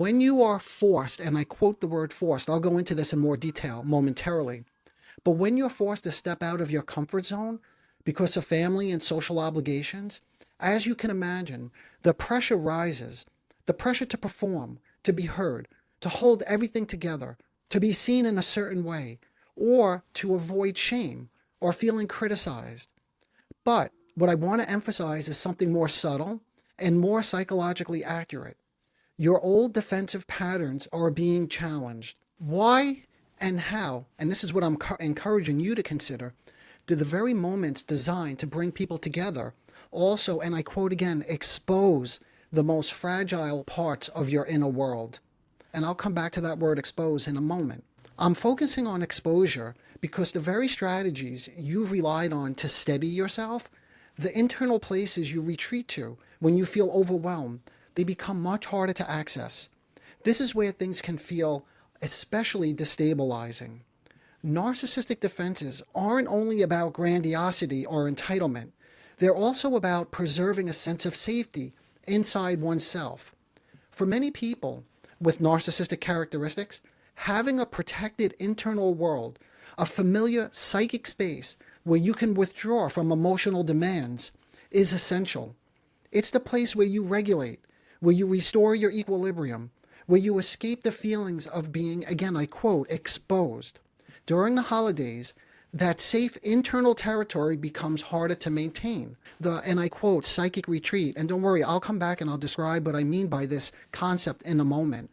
When you are forced, and I quote the word forced, I'll go into this in more detail momentarily, but when you're forced to step out of your comfort zone because of family and social obligations, as you can imagine, the pressure rises, the pressure to perform, to be heard, to hold everything together, to be seen in a certain way, or to avoid shame or feeling criticized. But what I want to emphasize is something more subtle and more psychologically accurate. Your old defensive patterns are being challenged. Why and how, and this is what I'm encouraging you to consider, do the very moments designed to bring people together also, and I quote again, expose the most fragile parts of your inner world? And I'll come back to that word expose in a moment. I'm focusing on exposure because the very strategies you relied on to steady yourself, the internal places you retreat to when you feel overwhelmed, they become much harder to access. This is where things can feel especially destabilizing. Narcissistic defenses aren't only about grandiosity or entitlement. They're also about preserving a sense of safety inside oneself. For many people with narcissistic characteristics, having a protected internal world, a familiar psychic space where you can withdraw from emotional demands, is essential. It's the place where you regulate, where you restore your equilibrium, where you escape the feelings of being, again, I quote, exposed. During the holidays, that safe internal territory becomes harder to maintain. And I quote, psychic retreat. And don't worry, I'll come back and I'll describe what I mean by this concept in a moment.